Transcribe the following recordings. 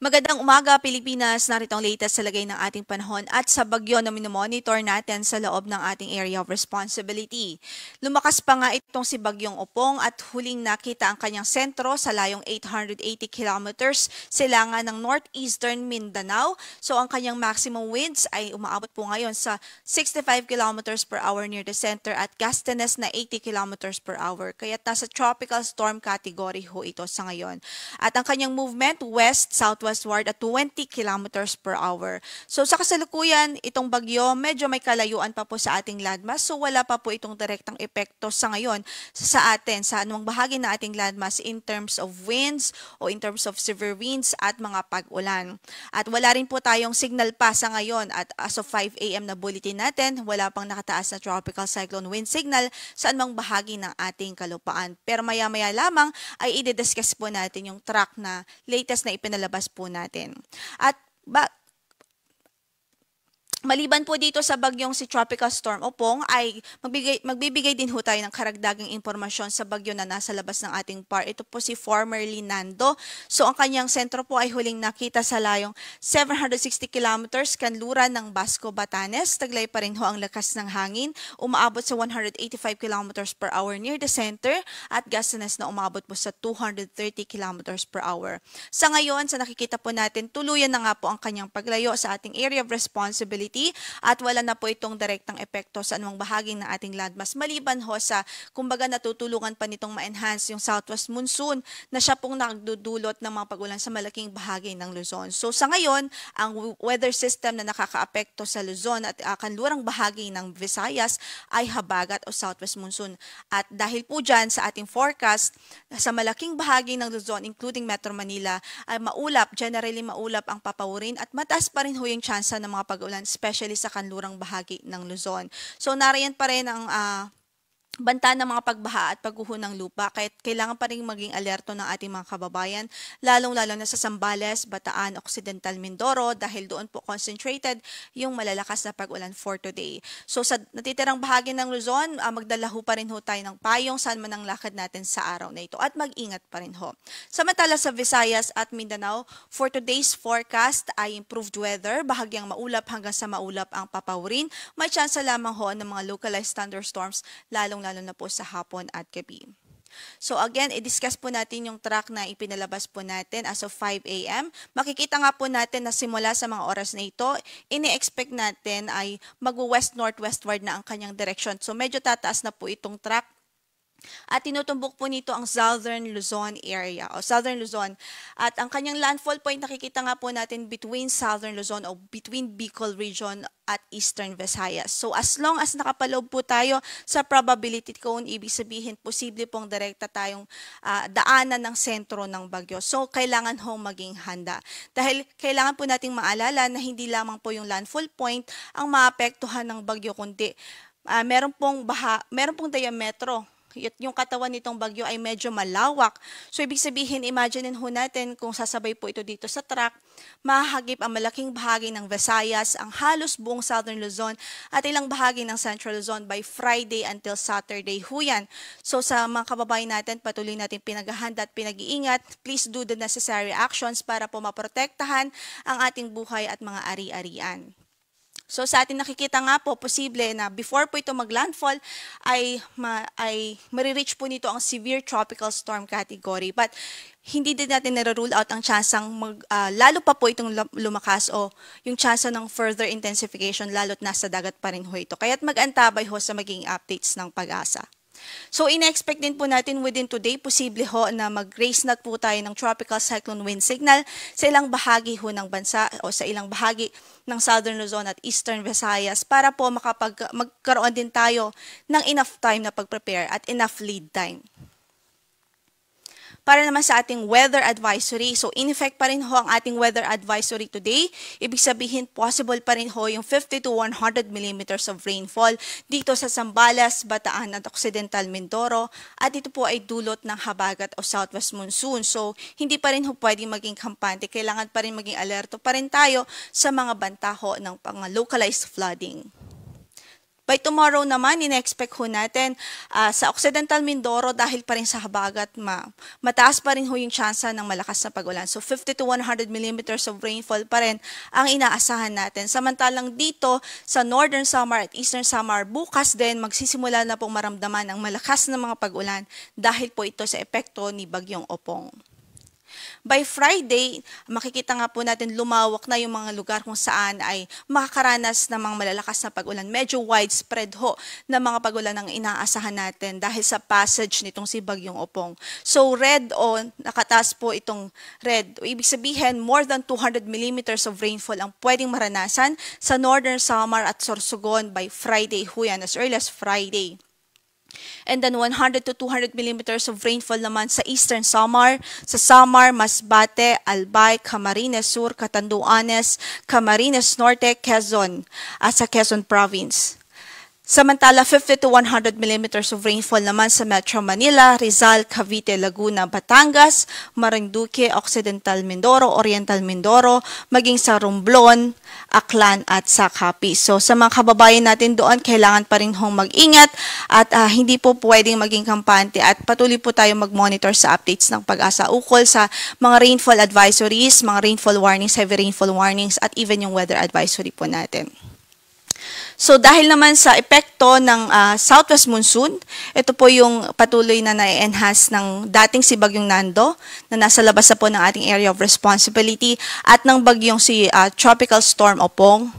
Magandang umaga, Pilipinas. Narito ang latest sa lagay ng ating panahon at sa bagyo na minomonitor natin sa loob ng ating area of responsibility. Lumakas pa nga itong si Bagyong Opong at huling nakita ang kanyang sentro sa layong 880 kilometers silangan ng northeastern Mindanao. So ang kanyang maximum winds ay umaabot po ngayon sa 65 kilometers per hour near the center at gustiness na 80 kilometers per hour. Kaya nasa tropical storm category ho ito sa ngayon. At ang kanyang movement west-southwestward at 20 kilometers per hour. So sa kasalukuyan, itong bagyo medyo may kalayuan pa po sa ating landmass. So wala pa po itong direktang epekto sa ngayon sa atin, sa anumang bahagi ng ating landmass in terms of winds o in terms of severe winds at mga pag-ulan. At wala rin po tayong signal pa sa ngayon at as of 5 a.m. na bulletin natin, wala pang nakataas na tropical cyclone wind signal sa anumang bahagi ng ating kalupaan. Pero maya-maya lamang ay i-discuss po natin yung track na latest na ipinalabas po natin. At maliban po dito sa bagyong si Tropical Storm Opong ay magbibigay din ho tayo ng karagdagang impormasyon sa bagyo na nasa labas ng ating PAR. Ito po si formerly Nando. So ang kanyang sentro po ay huling nakita sa layong 760 kilometers kanluran ng Basco, Batanes. Taglay pa rin ho ang lakas ng hangin. Umaabot sa 185 kilometers per hour near the center at gustiness na umabot po sa 230 kilometers per hour. Sa ngayon, sa nakikita po natin, tuluyan na nga po ang kanyang paglayo sa ating area of responsibility at wala na po itong direktang epekto sa anumang bahagi ng ating landmass maliban ho sa kumbaga natutulungan pa nitong ma-enhance yung southwest monsoon na siya pong nagdudulot ng mga pag-ulan sa malaking bahagi ng Luzon. So sa ngayon, ang weather system na nakakaapekto sa Luzon at kanlurang bahagi ng Visayas ay habagat o southwest monsoon. At dahil po dyan sa ating forecast, sa malaking bahagi ng Luzon including Metro Manila ay maulap, generally maulap ang papawurin at mataas pa rin ho yung tsansa ng mga pag-ulan especially sa kanlurang bahagi ng Luzon. So nariyan pa rin ang banta ng mga pagbaha at pagguho ng lupa, kahit kailangan pa rin maging alerto ng ating mga kababayan, lalong-lalo na sa Zambales, Bataan, Occidental Mindoro dahil doon po concentrated yung malalakas na pag-ulan for today. So sa natitirang bahagi ng Luzon, magdala ho pa rin ho tayo ng payong saan man ang lakad natin sa araw na ito at mag-ingat pa rin ho. Samantala sa Visayas at Mindanao, for today's forecast ay improved weather, bahagyang maulap hanggang sa maulap ang papawurin. May tsansa lamang ho ng mga localized thunderstorms lalo na po sa hapon at gabi. So again, i-discuss po natin yung track na ipinalabas po natin as of 5 a.m. Makikita nga po natin na simula sa mga oras na ito, ini-expect natin ay mag-west-northwestward na ang kanyang direction. So medyo tataas na po itong track. At tinutumbok po nito ang Southern Luzon area o Southern Luzon. At ang kanyang landfall point nakikita nga po natin between Southern Luzon o between Bicol region at Eastern Visayas. So as long as nakapaloob po tayo sa probability cone, ibig sabihin posible pong direkta tayong daanan ng sentro ng bagyo. So kailangan hong maging handa. Dahil kailangan po nating maalala na hindi lamang po yung landfall point ang maapektuhan ng bagyo kundi meron pong diametro. Yung katawan nitong bagyo ay medyo malawak. So, ibig sabihin, imaginein ho natin kung sasabay po ito dito sa track, mahahagip ang malaking bahagi ng Visayas, ang halos buong Southern Luzon, at ilang bahagi ng Central Luzon by Friday until Saturday ho yan. So, sa mga kababayan natin, patuloy natin pinaghahanda at pinag-iingat. Please do the necessary actions para po maprotektahan ang ating buhay at mga ari-arian. So sa atin nakikita nga po, posible na before po ito maglandfall ay marireach po nito ang severe tropical storm category. But hindi din natin nare-rule out ang tsansang lalo pa po itong lumakas o yung tsansa ng further intensification lalo't nasa dagat pa rin ho ito. Kaya't mag-antabay ho sa magiging updates ng Pag-asa. So, ina-expect din po natin within today, posible ho na mag-raise na po tayo ng tropical cyclone wind signal sa ilang bahagi ho ng bansa o sa ilang bahagi ng Southern Luzon at Eastern Visayas para po magkaroon din tayo ng enough time na pag-prepare at enough lead time. Para naman sa ating weather advisory, so in effect pa rin ho ang ating weather advisory today. Ibig sabihin, possible pa rin ho yung 50 to 100 millimeters of rainfall dito sa Zambales, Bataan at Occidental Mindoro. At ito po ay dulot ng habagat o southwest monsoon. So, hindi pa rin ho pwedeng maging kampante. Kailangan pa rin maging alerto pa rin tayo sa mga banta ho ng localized flooding. By tomorrow naman, in-expect ho natin sa Occidental Mindoro dahil pa rin sa habagat, mataas pa rin ho yung tsansa ng malakas na pag-ulan. So 50 to 100 millimeters of rainfall pa rin ang inaasahan natin. Samantalang dito sa Northern Samar at Eastern Samar, bukas din magsisimula na pong maramdaman ang malakas na mga pag-ulan dahil po ito sa epekto ni Bagyong Opong. By Friday, makikita nga po natin lumawak na yung mga lugar kung saan ay makakaranas ng mga malalakas na pag-ulan. Medyo widespread ho na mga pag-ulan ang inaasahan natin dahil sa passage nitong si Bagyong Opong. So red o nakataas po itong red. Ibig sabihin, more than 200 millimeters of rainfall ang pwedeng maranasan sa Northern Samar at Sorsogon by Friday ho yan, as early as Friday. And then 100 to 200 millimeters of rainfall naman sa Eastern Samar, sa Samar, Masbate, Albay, Camarines Sur, Catanduanes, Camarines Norte, Quezon, sa Quezon Province. Samantala, 50 to 100 millimeters of rainfall naman sa Metro Manila, Rizal, Cavite, Laguna, Batangas, Marinduque, Occidental Mindoro, Oriental Mindoro, maging sa Romblon, Aklan at sa Capiz. So sa mga kababayan natin doon, kailangan pa rin hong mag-ingat at hindi po pwedeng maging kampante at patuloy po tayo mag-monitor sa updates ng Pag-asa ukol sa mga rainfall advisories, mga rainfall warnings, heavy rainfall warnings at even yung weather advisory po natin. So dahil naman sa epekto ng southwest monsoon, ito po yung patuloy na na-enhance ng dating si Bagyong Nando na nasa labas na po ng ating area of responsibility at ng bagyong si Tropical Storm Opong.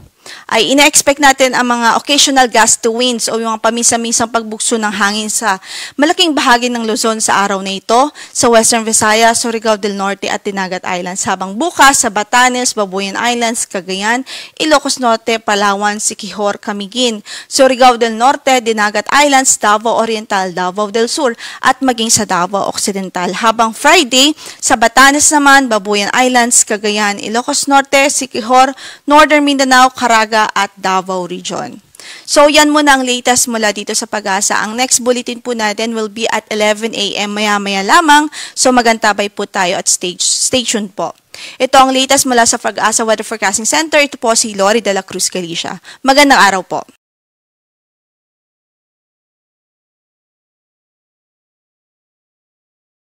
Ay ina-expect natin ang mga occasional gusty winds o yung mga paminsan-minsang pagbugso ng hangin sa malaking bahagi ng Luzon sa araw na ito, sa Western Visayas, Surigao del Norte at Dinagat Islands. Habang bukas sa Batanes, Babuyan Islands, Cagayan, Ilocos Norte, Palawan, Siquijor, Camiguin, Surigao del Norte, Dinagat Islands, Davao Oriental, Davao del Sur at maging sa Davao Occidental. Habang Friday, sa Batanes naman, Babuyan Islands, Cagayan, Ilocos Norte, Siquijor, Northern Mindanao, Caraga at Davao Region. So yan muna ang latest mula dito sa Pag-asa. Ang next bulletin po natin will be at 11 a.m. maya-maya lamang. So magantabay po tayo at stay tuned po. Ito ang latest mula sa Pag-asa Weather Forecasting Center. Ito po si Lori de la Cruz Galicia. Magandang araw po.